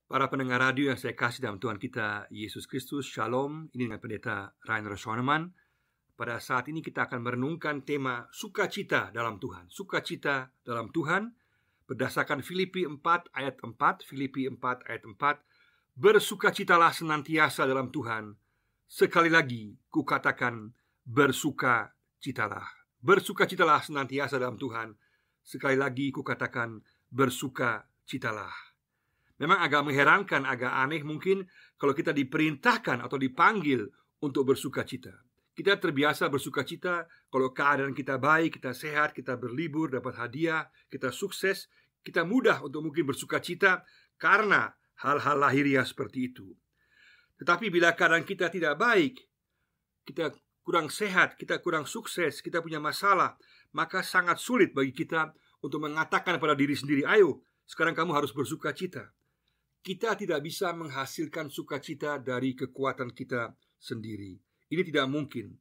Para pendengar radio yang saya kasih dalam Tuhan kita Yesus Kristus, Shalom. Ini dengan Pendeta Rainer Schoenemann. Pada saat ini kita akan merenungkan tema sukacita dalam Tuhan. Sukacita dalam Tuhan berdasarkan Filipi 4 ayat 4. Filipi 4 ayat 4. Bersukacitalah senantiasa dalam Tuhan. Sekali lagi kukatakan, bersukacitalah. Bersukacitalah senantiasa dalam Tuhan. Sekali lagi kukatakan, bersukacitalah. Memang agak mengherankan, agak aneh mungkin kalau kita diperintahkan atau dipanggil untuk bersukacita. Kita terbiasa bersukacita kalau keadaan kita baik, kita sehat, kita berlibur, dapat hadiah, kita sukses. Kita mudah untuk mungkin bersukacita karena hal-hal lahiriah seperti itu. Tetapi bila keadaan kita tidak baik, kita kurang sehat, kita kurang sukses, kita punya masalah, maka sangat sulit bagi kita untuk mengatakan pada diri sendiri, ayo, sekarang kamu harus bersukacita. Kita tidak bisa menghasilkan sukacita dari kekuatan kita sendiri. Ini tidak mungkin.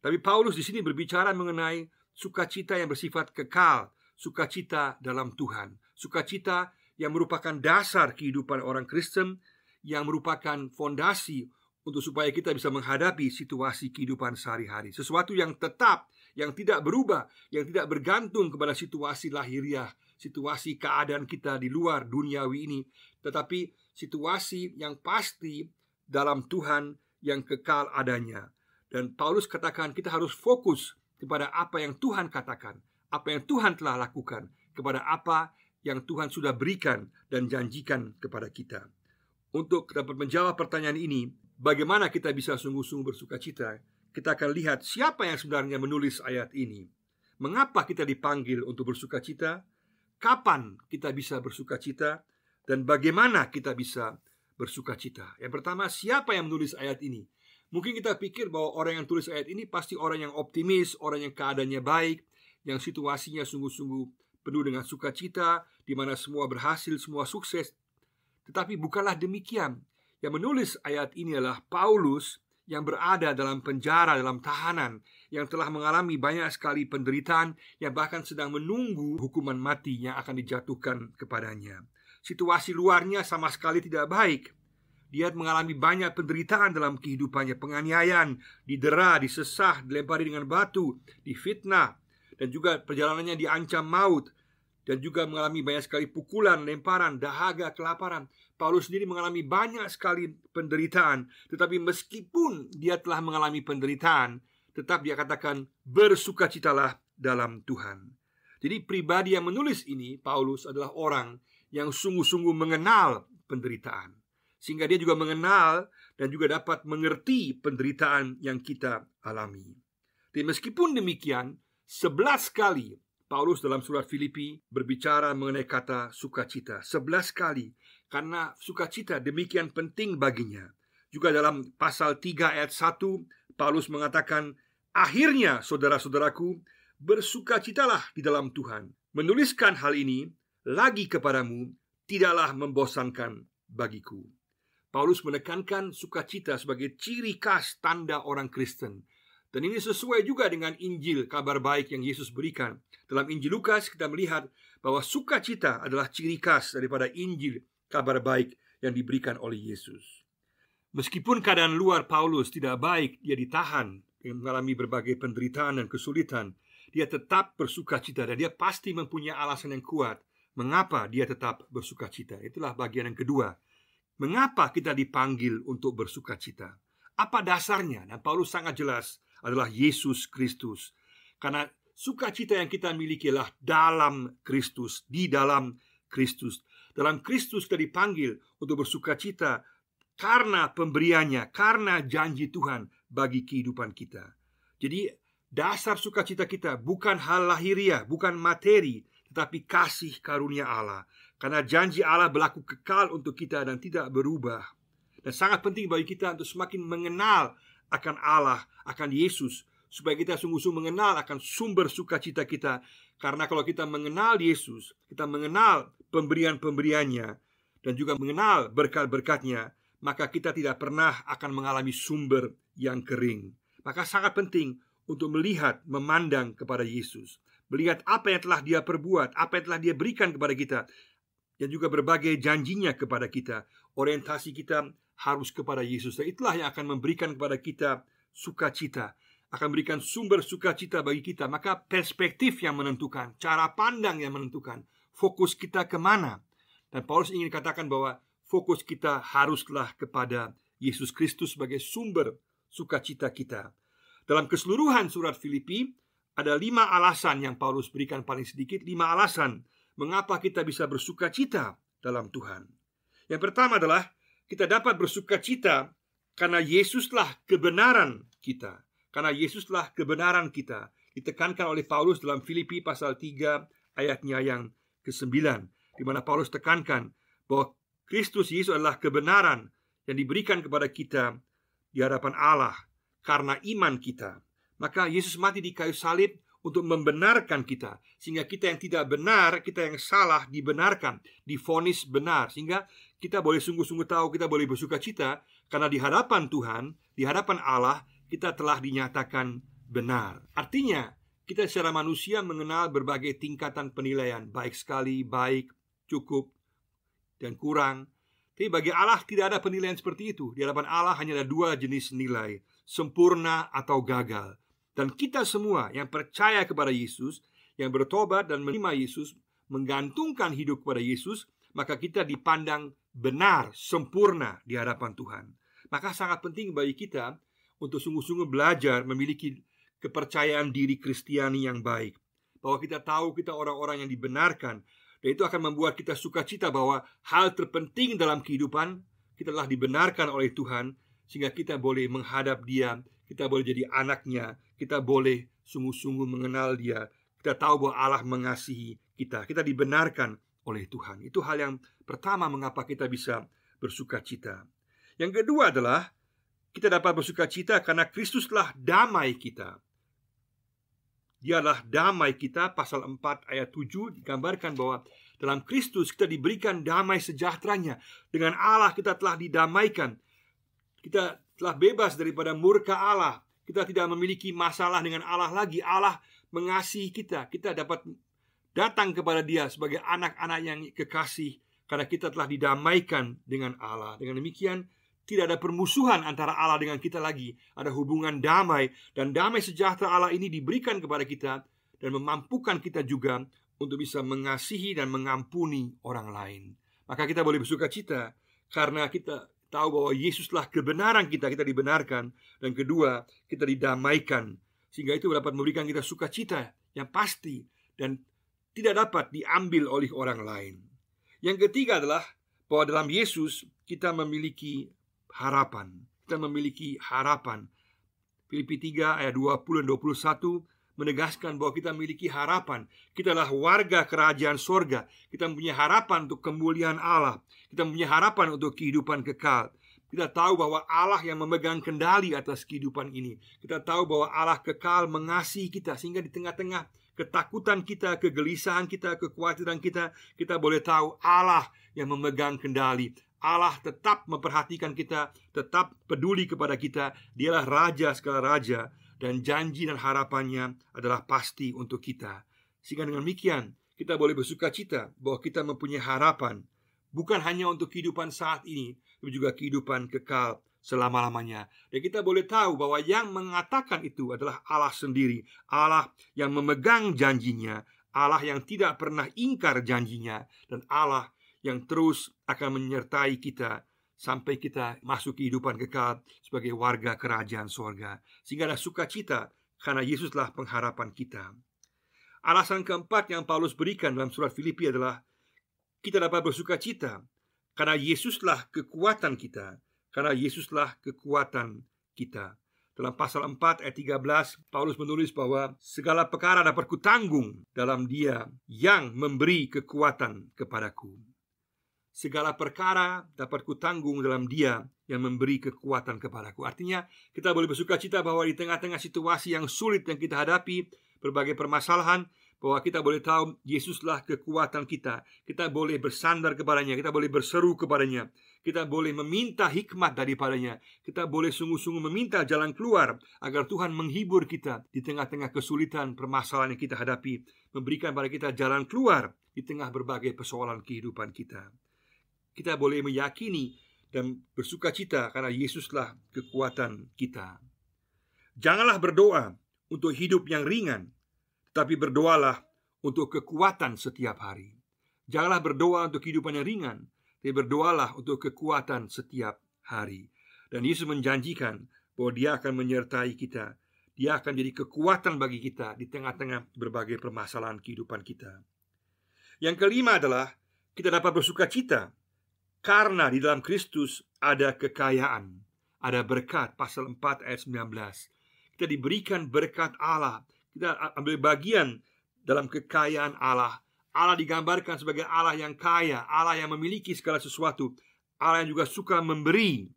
Tapi Paulus di sini berbicara mengenai sukacita yang bersifat kekal, sukacita dalam Tuhan, sukacita yang merupakan dasar kehidupan orang Kristen, yang merupakan fondasi untuk supaya kita bisa menghadapi situasi kehidupan sehari-hari. Sesuatu yang tetap, yang tidak berubah, yang tidak bergantung kepada situasi lahiriah, situasi keadaan kita di luar duniawi ini, tetapi situasi yang pasti dalam Tuhan yang kekal adanya. Dan Paulus katakan kita harus fokus kepada apa yang Tuhan katakan, apa yang Tuhan telah lakukan, kepada apa yang Tuhan sudah berikan dan janjikan kepada kita. Untuk dapat menjawab pertanyaan ini, bagaimana kita bisa sungguh-sungguh bersukacita, kita akan lihat siapa yang sebenarnya menulis ayat ini. Mengapa kita dipanggil untuk bersukacita? Kapan kita bisa bersukacita? Dan bagaimana kita bisa bersukacita? Yang pertama, siapa yang menulis ayat ini? Mungkin kita pikir bahwa orang yang tulis ayat ini pasti orang yang optimis, orang yang keadaannya baik, yang situasinya sungguh-sungguh penuh dengan sukacita, di mana semua berhasil, semua sukses. Tetapi bukanlah demikian. Yang menulis ayat ini adalah Paulus yang berada dalam penjara, dalam tahanan, yang telah mengalami banyak sekali penderitaan, yang bahkan sedang menunggu hukuman mati yang akan dijatuhkan kepadanya. Situasi luarnya sama sekali tidak baik. Dia mengalami banyak penderitaan dalam kehidupannya, penganiayaan, didera, disesah, dilempari dengan batu, difitnah, dan juga perjalanannya diancam maut, dan juga mengalami banyak sekali pukulan, lemparan, dahaga, kelaparan. Paulus sendiri mengalami banyak sekali penderitaan. Tetapi meskipun dia telah mengalami penderitaan, tetap dia katakan bersukacitalah dalam Tuhan. Jadi pribadi yang menulis ini, Paulus, adalah orang yang sungguh-sungguh mengenal penderitaan, sehingga dia juga mengenal dan juga dapat mengerti penderitaan yang kita alami. Dan meskipun demikian, 11 kali Paulus dalam surat Filipi berbicara mengenai kata sukacita. 11 kali. Karena sukacita demikian penting baginya. Juga dalam pasal 3 ayat 1, Paulus mengatakan, akhirnya saudara-saudaraku, bersukacitalah di dalam Tuhan. Menuliskan hal ini lagi kepadamu tidaklah membosankan bagiku. Paulus menekankan sukacita sebagai ciri khas tanda orang Kristen. Dan ini sesuai juga dengan Injil, kabar baik yang Yesus berikan. Dalam Injil Lukas kita melihat bahwa sukacita adalah ciri khas daripada Injil, kabar baik yang diberikan oleh Yesus. Meskipun keadaan luar Paulus tidak baik, dia ditahan, dia mengalami berbagai penderitaan dan kesulitan, dia tetap bersukacita dan dia pasti mempunyai alasan yang kuat mengapa dia tetap bersukacita. Itulah bagian yang kedua. Mengapa kita dipanggil untuk bersukacita? Apa dasarnya? Dan Paulus sangat jelas adalah Yesus Kristus. Karena sukacita yang kita miliki adalah dalam Kristus, di dalam Kristus. Dalam Kristus kita dipanggil untuk bersukacita karena pemberiannya, karena janji Tuhan bagi kehidupan kita. Jadi dasar sukacita kita bukan hal lahiriah, bukan materi, tetapi kasih karunia Allah. Karena janji Allah berlaku kekal untuk kita dan tidak berubah. Dan sangat penting bagi kita untuk semakin mengenal akan Allah, akan Yesus, supaya kita sungguh-sungguh mengenal akan sumber sukacita kita. Karena kalau kita mengenal Yesus, kita mengenal pemberian-pemberiannya, dan juga mengenal berkat-berkatnya, maka kita tidak pernah akan mengalami sumber yang kering. Maka sangat penting untuk melihat, memandang kepada Yesus, melihat apa yang telah dia perbuat, apa yang telah dia berikan kepada kita. dan juga berbagai janjinya kepada kita. Orientasi kita harus kepada Yesus, dan itulah yang akan memberikan kepada kita sukacita, akan memberikan sumber sukacita bagi kita. Maka perspektif yang menentukan, cara pandang yang menentukan, fokus kita kemana. Dan Paulus ingin katakan bahwa fokus kita haruslah kepada Yesus Kristus sebagai sumber sukacita kita. Dalam keseluruhan surat Filipi, ada 5 alasan yang Paulus berikan, paling sedikit 5 alasan mengapa kita bisa bersukacita dalam Tuhan. Yang pertama adalah kita dapat bersukacita karena Yesuslah kebenaran kita. Karena Yesuslah kebenaran kita. Ditekankan oleh Paulus dalam Filipi pasal 3 ayatnya yang ke-9, di mana Paulus tekankan bahwa Kristus Yesus adalah kebenaran yang diberikan kepada kita di hadapan Allah karena iman kita. Maka Yesus mati di kayu salib untuk membenarkan kita, sehingga kita yang tidak benar, kita yang salah dibenarkan, divonis benar, sehingga kita boleh sungguh-sungguh tahu, kita boleh bersukacita karena di hadapan Tuhan, di hadapan Allah, kita telah dinyatakan benar. Artinya kita secara manusia mengenal berbagai tingkatan penilaian, baik sekali, baik, cukup, dan kurang. Tapi bagi Allah tidak ada penilaian seperti itu. Di hadapan Allah hanya ada 2 jenis nilai, sempurna atau gagal. Dan kita semua yang percaya kepada Yesus, yang bertobat dan menerima Yesus, menggantungkan hidup kepada Yesus, maka kita dipandang benar, sempurna di hadapan Tuhan. Maka sangat penting bagi kita untuk sungguh-sungguh belajar memiliki kepercayaan diri Kristiani yang baik, bahwa kita tahu kita orang-orang yang dibenarkan. Dan itu akan membuat kita sukacita bahwa hal terpenting dalam kehidupan kita telah dibenarkan oleh Tuhan, sehingga kita boleh menghadap Dia, kita boleh jadi anaknya, kita boleh sungguh-sungguh mengenal Dia. Kita tahu bahwa Allah mengasihi kita, kita dibenarkan oleh Tuhan. Itu hal yang pertama mengapa kita bisa bersukacita. Yang kedua adalah kita dapat bersukacita karena Kristuslah damai kita. Dialah damai kita. Pasal 4 ayat 7 digambarkan bahwa dalam Kristus kita diberikan damai sejahteranya. Dengan Allah kita telah didamaikan. Kita telah bebas daripada murka Allah. Kita tidak memiliki masalah dengan Allah lagi. Allah mengasihi kita. Kita dapat datang kepada Dia sebagai anak-anak yang kekasih karena kita telah didamaikan dengan Allah. Dengan demikian tidak ada permusuhan antara Allah dengan kita lagi. Ada hubungan damai. Dan damai sejahtera Allah ini diberikan kepada kita dan memampukan kita juga untuk bisa mengasihi dan mengampuni orang lain. Maka kita boleh bersukacita karena kita tahu bahwa Yesuslah kebenaran kita, kita dibenarkan. Dan kedua, kita didamaikan, sehingga itu dapat memberikan kita sukacita yang pasti dan tidak dapat diambil oleh orang lain. Yang ketiga adalah bahwa dalam Yesus kita memiliki harapan. Kita memiliki harapan. Filipi 3 ayat 20 dan 21 menegaskan bahwa kita memiliki harapan. Kita adalah warga kerajaan sorga. Kita mempunyai harapan untuk kemuliaan Allah. Kita mempunyai harapan untuk kehidupan kekal. Kita tahu bahwa Allah yang memegang kendali atas kehidupan ini. Kita tahu bahwa Allah kekal mengasihi kita, sehingga di tengah-tengah ketakutan kita, kegelisahan kita, kekhawatiran kita, kita boleh tahu Allah yang memegang kendali. Allah tetap memperhatikan kita, tetap peduli kepada kita. Dialah Raja segala raja, dan janji dan harapannya adalah pasti untuk kita. Sehingga dengan demikian kita boleh bersukacita bahwa kita mempunyai harapan, bukan hanya untuk kehidupan saat ini, tapi juga kehidupan kekal selama-lamanya. Dan kita boleh tahu bahwa yang mengatakan itu adalah Allah sendiri. Allah yang memegang janjinya, Allah yang tidak pernah ingkar janjinya, dan Allah yang terus akan menyertai kita sampai kita masuk kehidupan kekal sebagai warga kerajaan sorga. Sehingga ada sukacita karena Yesuslah pengharapan kita. Alasan keempat yang Paulus berikan dalam surat Filipi adalah kita dapat bersukacita karena Yesuslah kekuatan kita. Karena Yesuslah kekuatan kita. Dalam pasal 4 ayat 13, Paulus menulis bahwa segala perkara dapat kutanggung dalam Dia yang memberi kekuatan kepadaku. Segala perkara dapat kutanggung dalam Dia yang memberi kekuatan kepadaku. Artinya kita boleh bersukacita bahwa di tengah-tengah situasi yang sulit yang kita hadapi, berbagai permasalahan, bahwa kita boleh tahu Yesuslah kekuatan kita. Kita boleh bersandar kepadanya, kita boleh berseru kepadanya, kita boleh meminta hikmat daripadanya, kita boleh sungguh-sungguh meminta jalan keluar agar Tuhan menghibur kita di tengah-tengah kesulitan permasalahan yang kita hadapi, memberikan pada kita jalan keluar di tengah berbagai persoalan kehidupan kita. Kita boleh meyakini dan bersuka cita karena Yesuslah kekuatan kita. Janganlah berdoa untuk hidup yang ringan, tapi berdoalah untuk kekuatan setiap hari. Janganlah berdoa untuk kehidupan yang ringan, tapi berdoalah untuk kekuatan setiap hari. Dan Yesus menjanjikan bahwa Dia akan menyertai kita. Dia akan jadi kekuatan bagi kita di tengah-tengah berbagai permasalahan kehidupan kita. Yang kelima adalah kita dapat bersuka cita karena di dalam Kristus ada kekayaan, ada berkat. Pasal 4 ayat 19. Kita diberikan berkat Allah. Kita ambil bagian dalam kekayaan Allah. Allah digambarkan sebagai Allah yang kaya, Allah yang memiliki segala sesuatu, Allah yang juga suka memberi,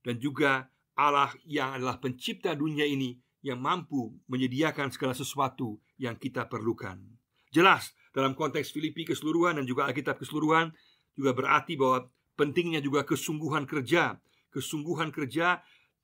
dan juga Allah yang adalah pencipta dunia ini, yang mampu menyediakan segala sesuatu yang kita perlukan. Jelas, dalam konteks Filipi keseluruhan dan juga Alkitab keseluruhan, juga berarti bahwa pentingnya juga kesungguhan kerja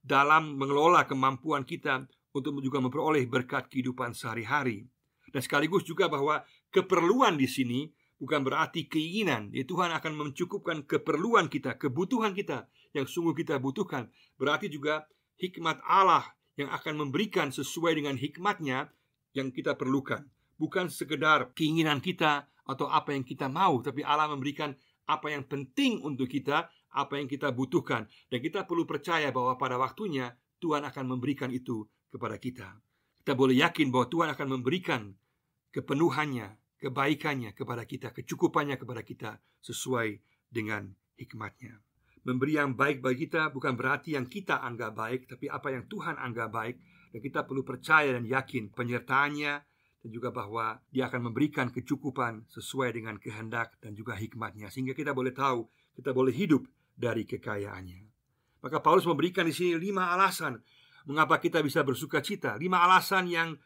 dalam mengelola kemampuan kita untuk juga memperoleh berkat kehidupan sehari-hari. Dan sekaligus juga bahwa keperluan di sini bukan berarti keinginan. Ya, Tuhan akan mencukupkan keperluan kita, kebutuhan kita yang sungguh kita butuhkan. Berarti juga hikmat Allah yang akan memberikan sesuai dengan hikmatnya yang kita perlukan. Bukan sekedar keinginan kita atau apa yang kita mau, tapi Allah memberikan apa yang penting untuk kita, apa yang kita butuhkan. Dan kita perlu percaya bahwa pada waktunya Tuhan akan memberikan itu kepada kita. Kita boleh yakin bahwa Tuhan akan memberikan kepenuhannya, kebaikannya kepada kita, kecukupannya kepada kita sesuai dengan hikmatnya. Memberi yang baik bagi kita bukan berarti yang kita anggap baik, tapi apa yang Tuhan anggap baik. Dan kita perlu percaya dan yakin penyertaannya, dan juga bahwa Dia akan memberikan kecukupan sesuai dengan kehendak dan juga hikmatnya, sehingga kita boleh tahu, kita boleh hidup dari kekayaannya. Maka Paulus memberikan di sini 5 alasan mengapa kita bisa bersuka cita. 5 alasan yang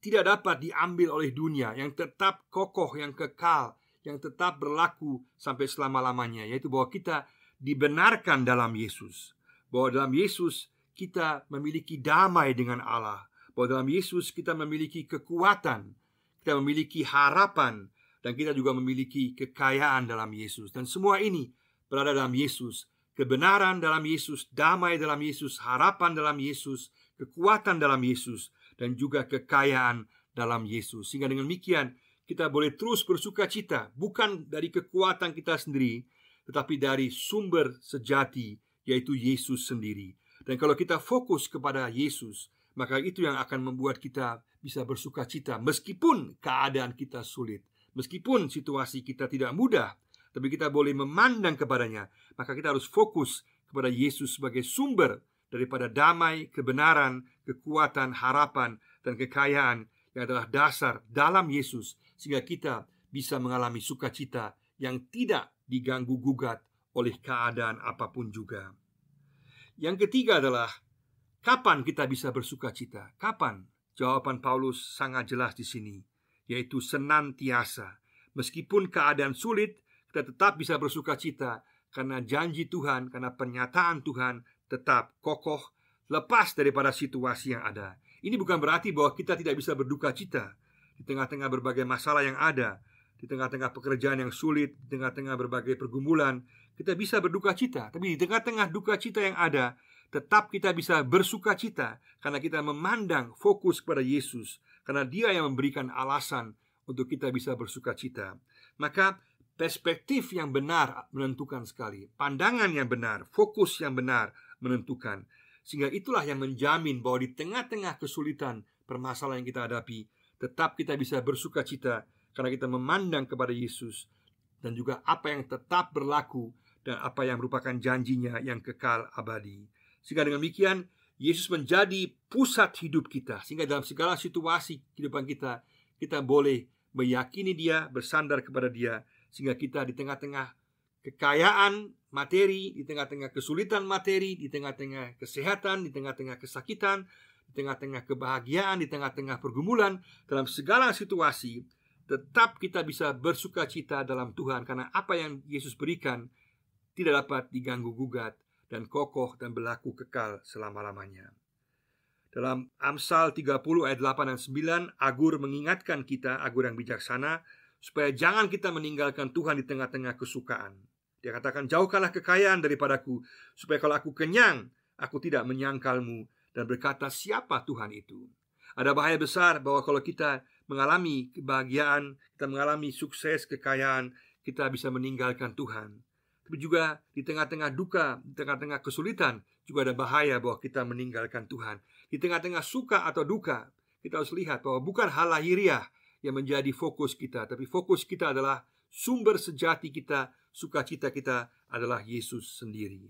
tidak dapat diambil oleh dunia, yang tetap kokoh, yang kekal, yang tetap berlaku sampai selama-lamanya, yaitu bahwa kita dibenarkan dalam Yesus, bahwa dalam Yesus kita memiliki damai dengan Allah, bahwa dalam Yesus kita memiliki kekuatan, kita memiliki harapan, dan kita juga memiliki kekayaan dalam Yesus. Dan semua ini berada dalam Yesus. Kebenaran dalam Yesus, damai dalam Yesus, harapan dalam Yesus, kekuatan dalam Yesus, dan juga kekayaan dalam Yesus. Sehingga dengan demikian kita boleh terus bersuka cita, bukan dari kekuatan kita sendiri, tetapi dari sumber sejati, yaitu Yesus sendiri. Dan kalau kita fokus kepada Yesus, maka itu yang akan membuat kita bisa bersuka cita, meskipun keadaan kita sulit, meskipun situasi kita tidak mudah, tapi kita boleh memandang kepadanya. Maka kita harus fokus kepada Yesus sebagai sumber daripada damai, kebenaran, kekuatan, harapan, dan kekayaan yang adalah dasar dalam Yesus, sehingga kita bisa mengalami sukacita yang tidak diganggu gugat oleh keadaan apapun juga. Yang ketiga adalah kapan kita bisa bersukacita? Kapan? Jawaban Paulus sangat jelas di sini, yaitu senantiasa. Meskipun keadaan sulit, kita tetap bisa bersukacita karena janji Tuhan, karena pernyataan Tuhan tetap kokoh lepas daripada situasi yang ada. Ini bukan berarti bahwa kita tidak bisa berduka cita di tengah-tengah berbagai masalah yang ada, di tengah-tengah pekerjaan yang sulit, di tengah-tengah berbagai pergumulan. Kita bisa berduka cita, tapi di tengah-tengah duka cita yang ada, tetap kita bisa bersuka cita karena kita memandang fokus kepada Yesus, karena Dia yang memberikan alasan untuk kita bisa bersuka cita. Maka perspektif yang benar menentukan sekali. Pandangan yang benar, fokus yang benar menentukan. Sehingga itulah yang menjamin bahwa di tengah-tengah kesulitan permasalahan yang kita hadapi, tetap kita bisa bersuka cita karena kita memandang kepada Yesus, dan juga apa yang tetap berlaku dan apa yang merupakan janjinya yang kekal abadi. Sehingga dengan demikian Yesus menjadi pusat hidup kita, sehingga dalam segala situasi kehidupan kita, kita boleh meyakini Dia, bersandar kepada Dia, sehingga kita di tengah-tengah kekayaan materi, di tengah-tengah kesulitan materi, di tengah-tengah kesehatan, di tengah-tengah kesakitan, di tengah-tengah kebahagiaan, di tengah-tengah pergumulan, dalam segala situasi, tetap kita bisa bersuka cita dalam Tuhan, karena apa yang Yesus berikan tidak dapat diganggu gugat dan kokoh dan berlaku kekal selama-lamanya. Dalam Amsal 30 ayat 8 dan 9, Agur mengingatkan kita, Agur yang bijaksana, supaya jangan kita meninggalkan Tuhan di tengah-tengah kesukaan. Dia katakan, jauhkanlah kekayaan daripadaku, supaya kalau aku kenyang, aku tidak menyangkalmu dan berkata, siapa Tuhan itu? Ada bahaya besar bahwa kalau kita mengalami kebahagiaan, kita mengalami sukses, kekayaan, kita bisa meninggalkan Tuhan. Tapi juga di tengah-tengah duka, di tengah-tengah kesulitan, juga ada bahaya bahwa kita meninggalkan Tuhan. Di tengah-tengah suka atau duka, kita harus lihat bahwa bukan hal lahiriah yang menjadi fokus kita, tapi fokus kita adalah sumber sejati kita, sukacita kita adalah Yesus sendiri.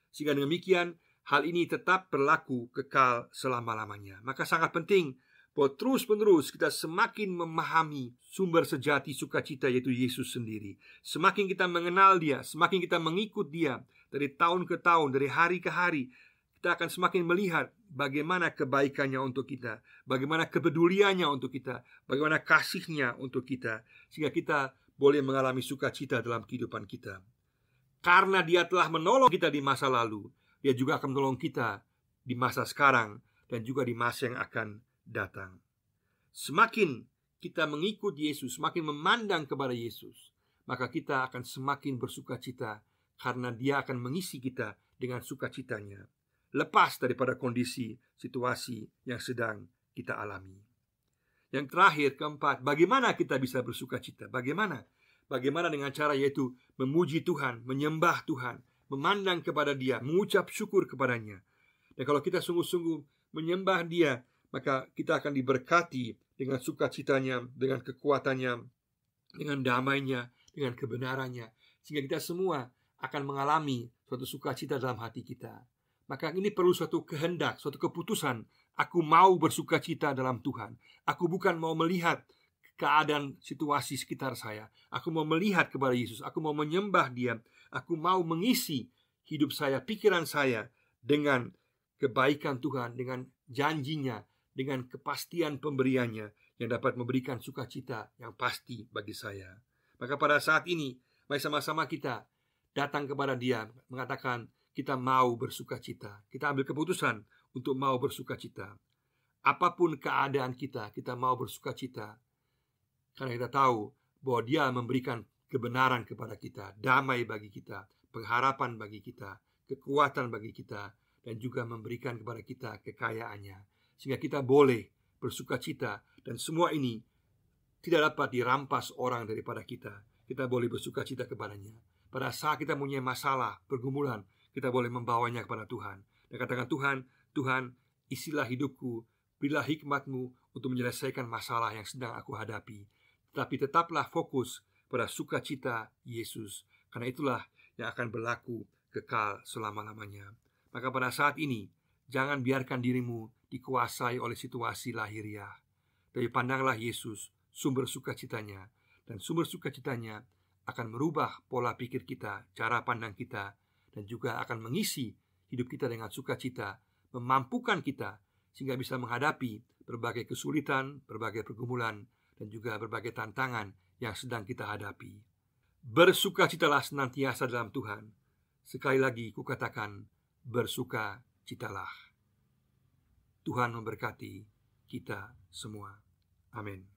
Sehingga demikian, hal ini tetap berlaku kekal selama-lamanya. Maka sangat penting bahwa terus-menerus kita semakin memahami sumber sejati sukacita, yaitu Yesus sendiri. Semakin kita mengenal Dia, semakin kita mengikut Dia dari tahun ke tahun, dari hari ke hari, kita akan semakin melihat bagaimana kebaikannya untuk kita, bagaimana kepeduliannya untuk kita, bagaimana kasihnya untuk kita, sehingga kita boleh mengalami sukacita dalam kehidupan kita. Karena Dia telah menolong kita di masa lalu, Dia juga akan menolong kita di masa sekarang dan juga di masa yang akan datang. Semakin kita mengikut Yesus, semakin memandang kepada Yesus, maka kita akan semakin bersukacita, karena Dia akan mengisi kita dengan sukacitanya, lepas daripada kondisi, situasi yang sedang kita alami. Yang terakhir, keempat, bagaimana kita bisa bersukacita? Bagaimana dengan cara, yaitu memuji Tuhan, menyembah Tuhan, memandang kepada Dia, mengucap syukur kepadanya. Dan kalau kita sungguh-sungguh menyembah Dia, maka kita akan diberkati dengan sukacitanya, dengan kekuatannya, dengan damainya, dengan kebenarannya, sehingga kita semua akan mengalami suatu sukacita dalam hati kita. Maka ini perlu suatu kehendak, suatu keputusan. Aku mau bersukacita dalam Tuhan. Aku bukan mau melihat keadaan situasi sekitar saya. Aku mau melihat kepada Yesus. Aku mau menyembah Dia. Aku mau mengisi hidup saya, pikiran saya dengan kebaikan Tuhan, dengan janjinya, dengan kepastian pemberiannya yang dapat memberikan sukacita yang pasti bagi saya. Maka pada saat ini, mari sama-sama kita datang kepada Dia, mengatakan kita mau bersukacita. Kita ambil keputusan untuk mau bersukacita. Apapun keadaan kita, kita mau bersukacita, karena kita tahu bahwa Dia memberikan kebenaran kepada kita, damai bagi kita, pengharapan bagi kita, kekuatan bagi kita, dan juga memberikan kepada kita kekayaannya, sehingga kita boleh bersukacita. Dan semua ini tidak dapat dirampas orang daripada kita. Kita boleh bersukacita kepadanya. Pada saat kita punya masalah, pergumulan, kita boleh membawanya kepada Tuhan dan katakan, Tuhan, isilah hidupku, berilah hikmat-Mu untuk menyelesaikan masalah yang sedang aku hadapi. Tetapi tetaplah fokus pada sukacita Yesus, karena itulah yang akan berlaku kekal selama-lamanya. Maka pada saat ini, jangan biarkan dirimu dikuasai oleh situasi lahiriah, tapi pandanglah Yesus, sumber sukacitanya. Dan sumber sukacitanya akan merubah pola pikir kita, cara pandang kita, dan juga akan mengisi hidup kita dengan sukacita, memampukan kita sehingga bisa menghadapi berbagai kesulitan, berbagai pergumulan, dan juga berbagai tantangan yang sedang kita hadapi. Bersukacitalah senantiasa dalam Tuhan. Sekali lagi kukatakan, bersukacitalah. Tuhan memberkati kita semua. Amin.